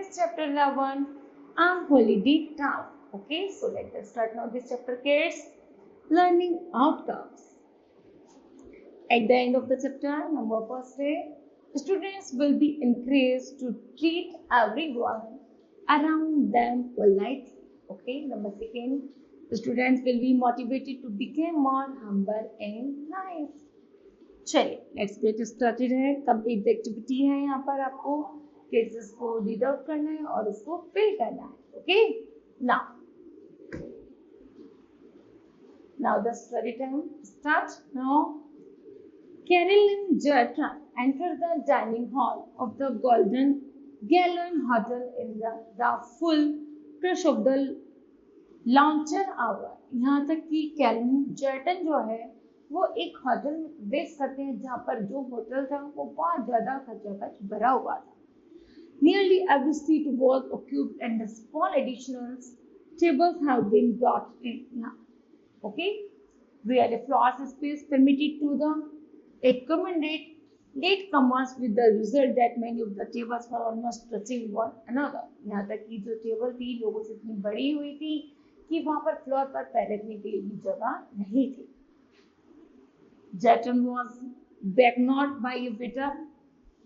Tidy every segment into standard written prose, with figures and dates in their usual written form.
is chapter 11 on holiday town. Okay, so let us start now this chapter, kids. Learning outcomes. At the end of the chapter, number first day, students will be encouraged to treat everyone around them politely. Okay, number second, the students will be motivated to become more humble and nice. चलिए let's get started है. Complete activity है यहाँ पर आपको kids इसको read out करना है और उसको फिल करना है. Okay, now the study time start now. Carol and Jetta enter the dining hall of the Golden Gallon Hotel in the full crush of the launcher hour. यहाँ तक कि कैरन जर्टन जो है वो एक होटल में प्रवेश करते हैं जहाँ पर जो होटल था वो बहुत ज्यादा खचाखच भरा हुआ था. Nearly every seat was occupied and the small additional tables have been brought in. Okay, where a floor space permitted to the accommodate latecomers with the result that many of the tables were almost touching one another. यहाँ तक कि जो table थी लोगों से इतनी बड़ी हुई थी कि वहां पर फ्लोर पर पैर रखने के लिए भी जगह नहीं थी. Jatton was beckoned by a waiter.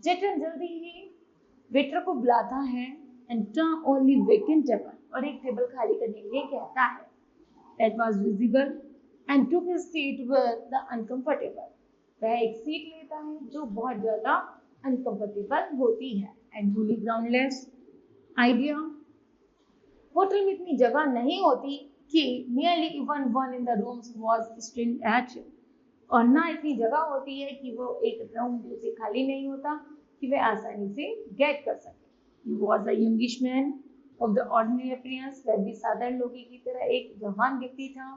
Jatton जल्दी ही वेटर को बुलाता है and turn only vacant table और एक टेबल खाली करने के लिए कहता है. That was visible and took his seat with the uncomfortable. वह एक सीट लेता है जो बहुत ज्यादा अनकंफर्टेबल होती है. And wholly groundless idea. Hotel में इतनी जगह नहीं होती कि nearly even one in the rooms was still at it. और ना इतनी जगह होती है कि वो एक रूम भी उसे खाली नहीं होता कि वह आसानी से गेट कर सके. He was a youngish man of the ordinary appearance. वह भी साधारण लोगों की तरह एक जवान व्यक्ति था.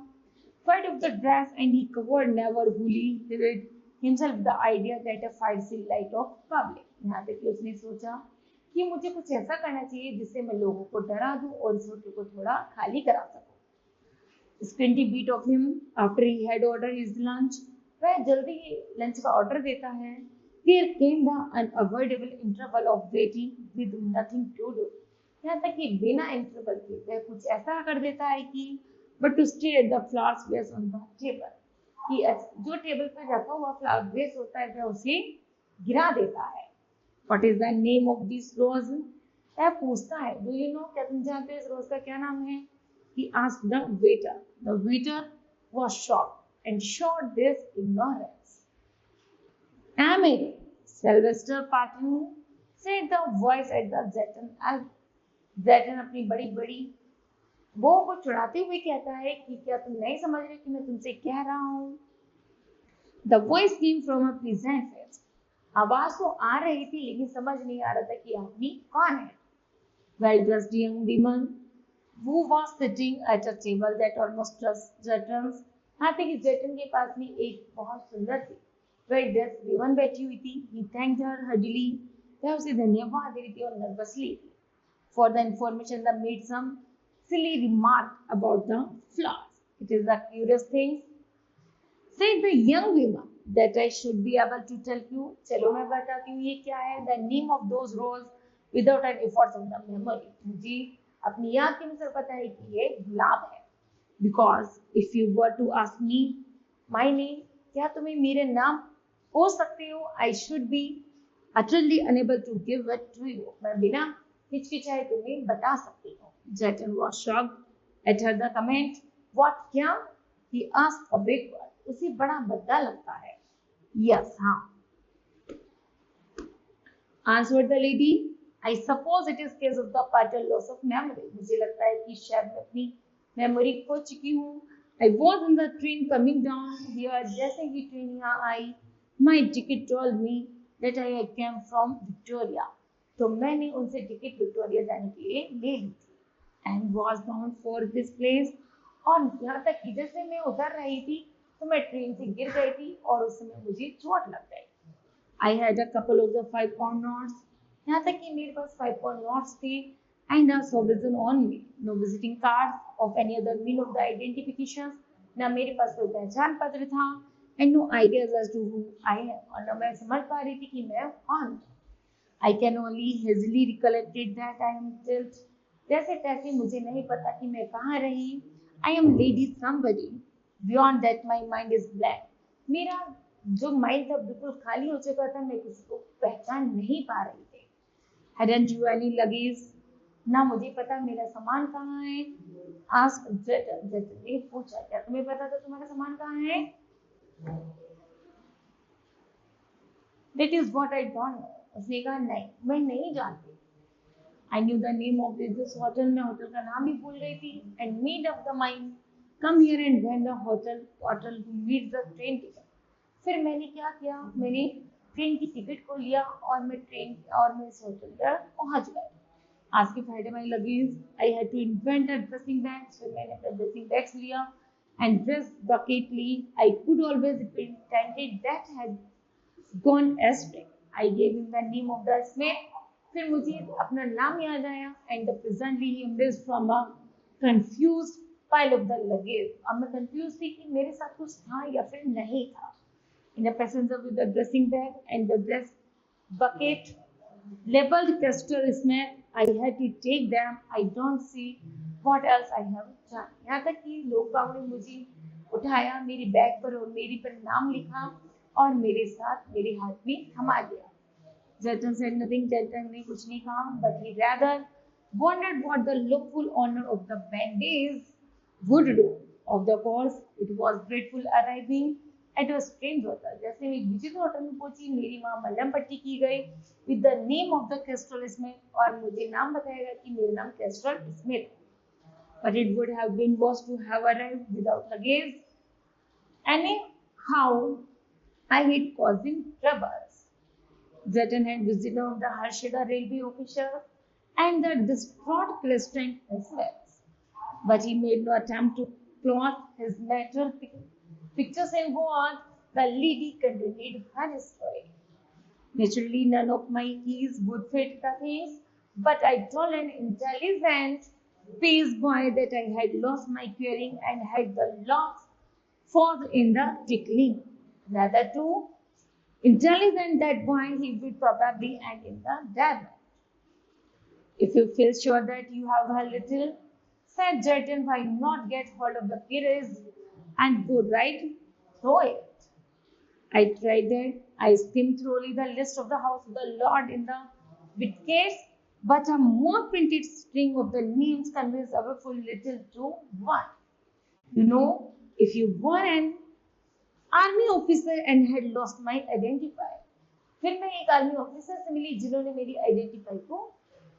Part of the dress and he covered never wholly hid himself the idea that a fight still light of public. यहाँ तक कि उसने सोचा कि मुझे कुछ ऐसा करना चाहिए जिससे मैं लोगों को डरा दूं और इस होटल को थोड़ा खाली करा सकूं. Squinty beat of him after he had ordered his lunch. वह जल्दी लंच का ऑर्डर देता है. There came the unavoidable interval of waiting with nothing to do. यहाँ तक कि बिना इंटरवल के वह कुछ ऐसा कर देता है कि but to stay at the flower vase on the table. कि जो टेबल पर रखा हुआ फ्लावर वेस होता है वह उसे गिरा देता है. What is the name of this rose? वह पूछता है do you know, क्या तुम जानते हो इस रोज का क्या नाम है? He asked the waiter. The waiter was shocked and showed this ignorance. Amy, Sylvester Patton, said the voice at the Zeton. Zeton अपनी बड़ी बड़ी वो को चढ़ाते हुए कहता है कि क्या तुम नहीं समझ रहे कि मैं तुमसे कह रहा हूँ. The voice came from a pleasant face. आवाज तो आ रही थी लेकिन समझ नहीं आ रहा था कि आदमी कौन है. Well-dressed young woman who was sitting at a table that almost touched Zeton's. हाँ थे कि जेटन के पास में एक बहुत सुंदर सी वेल ड्रेस विमन बैठी हुई थी. He thanked her heartily. वह उसे धन्यवाद दे रही थी और nervously. For the information, the made some silly remark about the flowers. It is a curious thing, said the young woman, that I should be able to tell you. चलो मैं बताती हूँ ये क्या है. The name of those roses without an effort of the memory. जी अपनी याद के अनुसार पता है कि ये गुलाब है. Because if you were to ask me my name, क्या तुम्हें मेरे नाम पूछ सकते हो? I should be utterly unable to give it to you. मैं बिना हिचकिचाए तुम्हें बता सकती हूँ. Jatton was shocked at her the comment. What क्या? He asked a big word. उसे बड़ा भद्दा लगता है. Yes, हाँ. Answered the lady. I suppose it is case of the partial loss of memory. मुझे लगता है कि शायद मैं अपनी मेमोरी खो चुकी हूँ. I was in the train coming down here. जैसे ही ट्रेन यहाँ आई, my ticket told me that I came from Victoria. तो मैंने उनसे टिकट विक्टोरिया जाने के लिए ले ली थी. And was bound for this place. और यहाँ तक कि जैसे मैं उतर रही थी तो मैं ट्रेन से गिर गई थी और उस समय मुझे चोट लग गई. I had a couple of the 5 pound notes. यहाँ तक कि मेरे पास 5 pound notes थे. And a sovereign on me. No visiting cards of any other mean of the identifications. ना मेरे पास कोई पहचान पत्र था. And no ideas as to who I am. और ना मैं समझ पा रही थी कि मैं कौन हूँ. I can only hazily recollected that I am tilt. जैसे तैसे मुझे नहीं पता कि मैं कहाँ रही. I am lady somebody. Beyond that my mind is blank. मेरा जो माइंड था बिल्कुल खाली हो चुका था. मैं किसी को पहचान नहीं पा रही थी. Hadn't you any luggage? ना मुझे पता मेरा सामान कहाँ है. Ask ने पूछा क्या तुम्हें पता था तुम्हारा सामान कहाँ है? That is what I don't know. उसने कहा नहीं मैं नहीं जानती. I knew the name of this hotel. मैं होटल का नाम भी भूल गई थी. And made up the mind. Come here and when the hotel to meet the train ticket. फिर मैंने क्या किया? मैंने ट्रेन की टिकट को लिया और मैं इस होटल पर पहुंच गई. Ask if I had my luggage. I had to invent a dressing bag. फिर मैंने अपना dressing bags लिया and dress bucketly. I could always pretended that had gone astray. I gave him the name of the snake. फिर मुझे अपना नाम याद आया and presently he emerged from a confused pile of the luggage. अब मैं confused थी कि मेरे साथ कुछ था या फिर नहीं था. In a passenger with the dressing bag and the dress bucket labeled Castor Smith. I had to take them. I don't see what else I have done. यहाँ तक कि लोग बागों ने मुझे उठाया मेरी बैग पर और मेरी पर नाम लिखा और मेरे साथ मेरे हाथ में थमा दिया. Jatan said nothing. Jatan ने कुछ नहीं कहा, but he rather wondered what the lawful owner of the bandage would do. Of the course, it was dreadful arriving at a strange hotel. जैसे मैं एक विचित्र होटल में पहुंची, मेरी वहाँ मलहम पट्टी की गई with the name of the Kestrel Smith और मुझे नाम बताया गया कि मेरा नाम Kestrel Smith. But it would have been worse to have arrived without luggage. Anyhow, I had caused him troubles. Jatan had visited the Harshada railway official and the distraught Crescent as well. But he made no attempt to clothe his lateral pictures and go on. The lady continued her story. Naturally, none of my keys would fit the things, but I told an intelligent page boy that I had lost my earring and had the locks forced in the tickling. Rather too intelligent that boy, he will probably end in the diamond. If you feel sure that you have a little, said Jatan, why not get hold of the keys and go right through it? I tried that. I skimmed through the list of the house of the Lord in the bookcase, but a more printed string of the names conveys our full little to one. You know, if you were an army officer and had lost my identifier. फिर मैं एक army officer से मिली जिन्होंने मेरी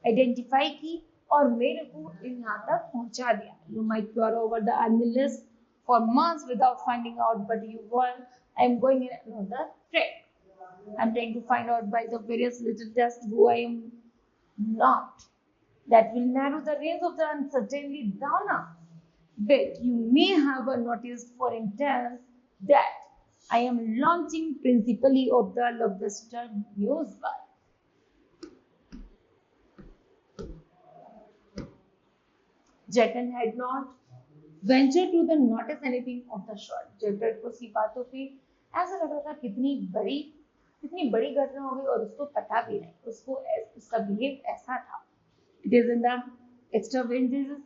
identify की और मेरे को यहाँ तक पहुँचा दिया. You might cure over the army list for months without finding out but you were I am going in another track. I am trying to find out by the various little test who I am not. That will narrow the range of the uncertainty down a bit. You may have noticed for instance that I am launching principally of the Lobster news bar. Jatan had not ventured to the notice anything of the short. Jatan को सी बातों पे ऐसा लग रहा था कितनी बड़ी घटना हो गई और उसको पता भी नहीं. उसका बिहेव ऐसा था. It is in the extravagances.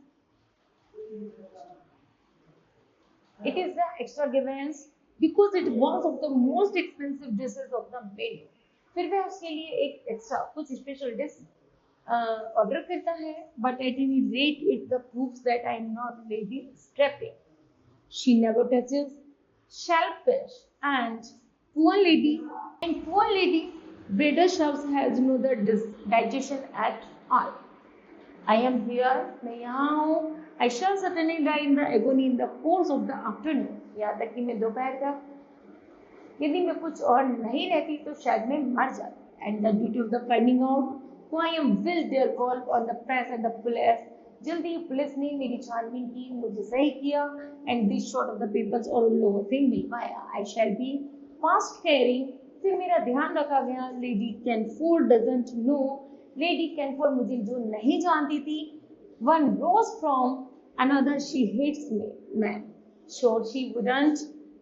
It is the extravagance because it was of the most expensive dishes of the menu. फिर वह उसके लिए एक एक्स्ट्रा कुछ स्पेशल डिश ऑर्डर करता है. But at any rate, it proves that I am not lady strapping. She never touches shellfish and poor lady breeder shops has no the digestion at all. I am here. मैं यहाँ हूँ. I shall certainly die in the agony in the course of the afternoon. यहाँ तक कि मैं दोपहर तक यदि मैं कुछ और नहीं रहती तो शायद मैं मर जाती. And the duty of the finding out who I am will devolve on the press and the police. जल्दी ही पुलिस ने मेरी छानबीन की, मुझे सही किया and this sort of the papers और उन लोगों से मिलवाया. I shall be fast carrying. फिर मेरा ध्यान रखा गया. Lady Canford doesn't know. Lady Canford मुझे जो नहीं जानती थी. One rose from another. She hates me, man. Sure, she wouldn't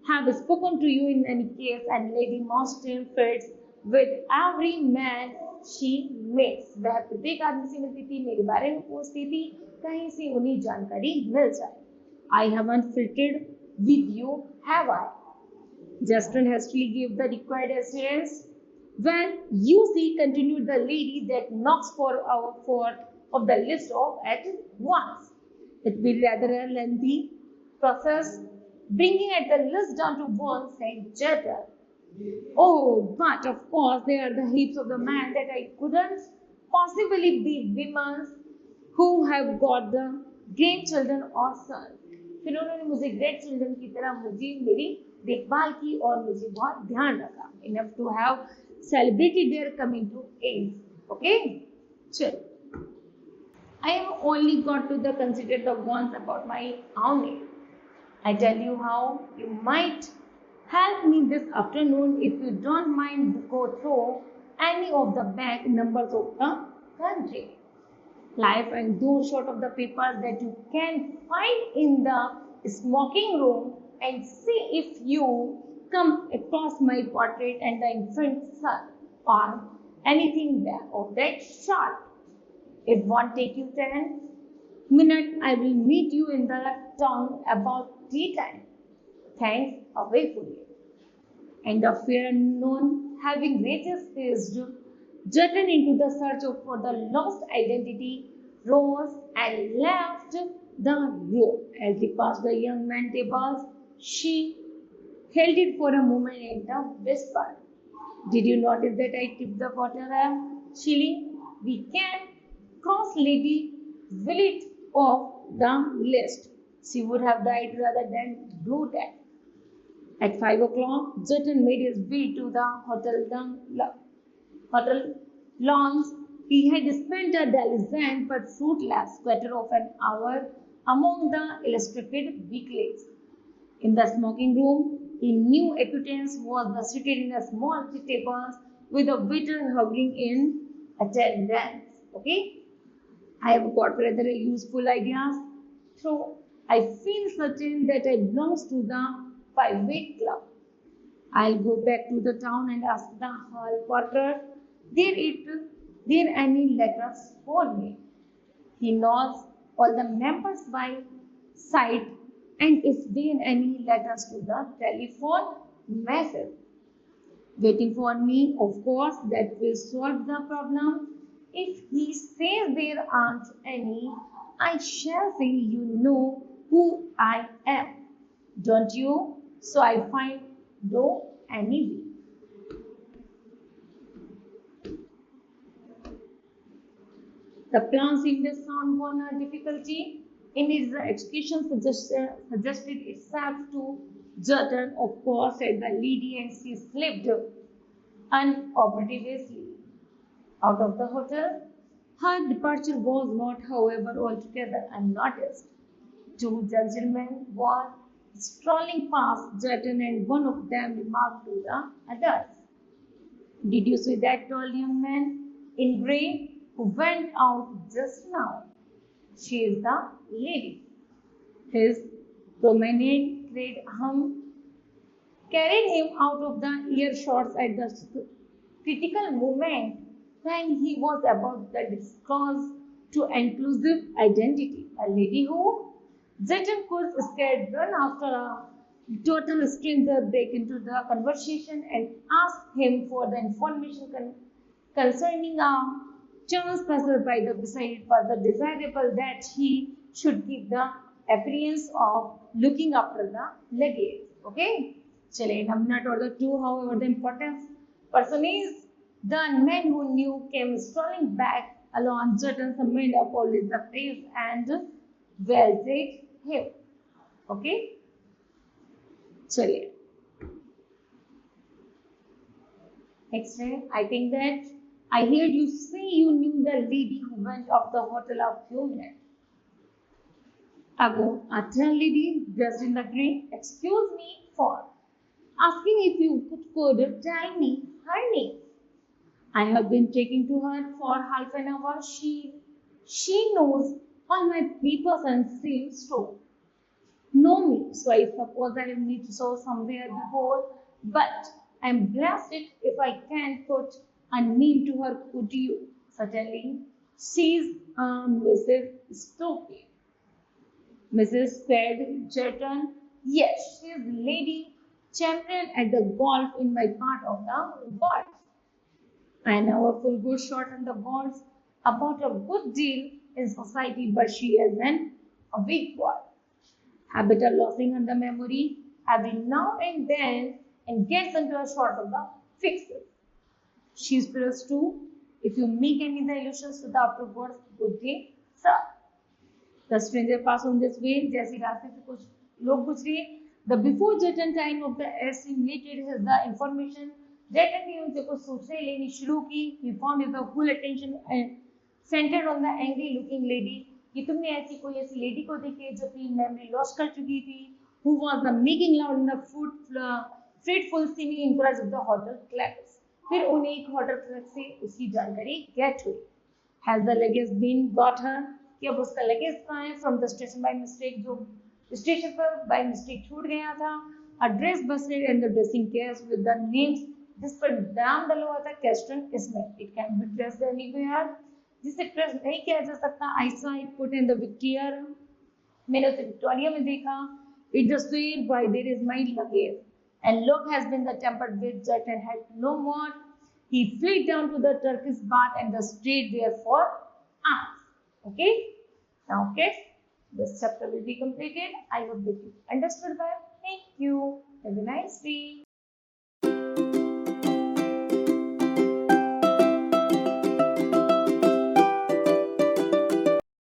have spoken to you in any case. And Lady Mostyn fits with every man she meets. वह प्रत्येक आदमी से मिलती थी, मेरे बारे में पूछती थी, कहीं से उन्हें जानकारी मिल जाए. I haven't flirted with you, have I? Justin hastily gave the required assurance. Well, you see, continued the lady, that knocks for our fourth of the list off at once. It will be rather a lengthy process, bringing at the list down to one, said Jeter. Oh, but of course, they are the heaps of the man that I couldn't possibly be women who have got the grandchildren or sons. फिर उन्होंने मुझे great children की तरह मुझे मेरी देखभाल की और मुझे बहुत ध्यान रखा. Enough to have celebrated their coming to age. Okay? चलो. I have only got to the consider the ones about my own age. I tell you how you might help me this afternoon if you don't mind to go through any of the back numbers of the country. Life and those sort of the papers that you can find in the smoking room and see if you come across my portrait and the infant son or anything there of that sort. It won't take you 10 minutes. I will meet you in the town about tea time. Thanks, away for you. And the fear unknown, having registered, jetted into the search for the lost identity, rose and left the room. As he passed the young man's tables, she held it for a moment and whispered, "Did you notice that I tipped the water a shilling? We can cross Lady Willett off the list. She would have died rather than do that." At 5 o'clock, Jutton made his way to the hotel lawns. He had spent a diligent but fruitless quarter of an hour among the illustrated weeklies. In the smoking room, he knew acquaintance was seated in a small table with a waiter hovering in attendance. Okay? I have got rather useful ideas. So I feel certain that I belong to the private club. I'll go back to the town and ask the hall porter there any letters for me. He knows all the members by sight, and if there any letters to the telephone message waiting for me, of course that will solve the problem. If he says there aren't any, I shall say you know who I am, don't you? So I find no enemy. The plan seemed to sound one a difficulty. In his execution suggested itself to Jordan, of course, said the lady, and she slipped unobtrusively out of the hotel. Her departure was not, however, altogether unnoticed. Two gentlemen were strolling past Jordan, and one of them remarked to the others, "Did you see that tall young man in grey who went out just now? She is the lady." His promenade carried him out of the earshots at the critical moment when he was about the discourse to inclusive identity. A lady who Zayton could scared run after a total stranger break into the conversation and ask him for the information concerning a chance passerby. The beside it was the desirable that he should give the appearance of looking after the luggage. Okay? Chale, I'm not order two, however, the important person is the man who knew came strolling back along Jordan made up all the face and welted him. Okay? चलिए next है. I think that I heard you say you knew the lady who went off the hotel a few minutes ago. A tall lady dressed in the green. Excuse me for asking if you could tell me her name. I have been taking to her for half an hour. She knows all my papers and seems to know me, so I suppose I need to saw somewhere before, but I'm blessed if I can put a name to her, could you? Certainly, she's Mrs. Stokely. Mrs. said Jerton, yes, she is lady champion at the golf in my part of the world. I know a full good shot on the balls about a good deal in society, but she is a weak one. Habit of losing on the memory every now and then and gets into a short of the fixes. She spirits too. If you make any of the illusions to the afterwards, good day, sir. The stranger passed on this way जैसे रास्ते से कुछ लोग गुजरे. The before certain time of the estimated is the information that ने उनसे कुछ सोचने लेनी शुरू की. He found his full attention centered on the angry looking lady. कि तुमने ऐसी कोई ऐसी लेडी को देखी जो अपनी मेमोरी लॉस कर चुकी थी. Who was the making loud in the food fretful seeming inquiries of the hotel clerks. फिर उन्हें एक होटल क्लर्क से उसकी जानकारी गेट हुई. Has the luggage been got her? कि अब उसका लगेज कहाँ है? From the station by mistake, जो स्टेशन पर by mistake छूट गया था. A dress basket and the dressing case with the names जिस पर नाम डला हुआ था Keston Smith. It can be dressed anywhere. जिसे ट्रेस नहीं किया जा सकता. I saw it put in the Victoria. मैंने उसे विक्टोरिया में देखा. It just said why there is my luggage. And look has been the tempered with that and had no more. He fled down to the Turkish bath and stayed there for hours. Okay, now kids, this chapter will be completed. I hope that you understood that. Thank you. Have a nice day.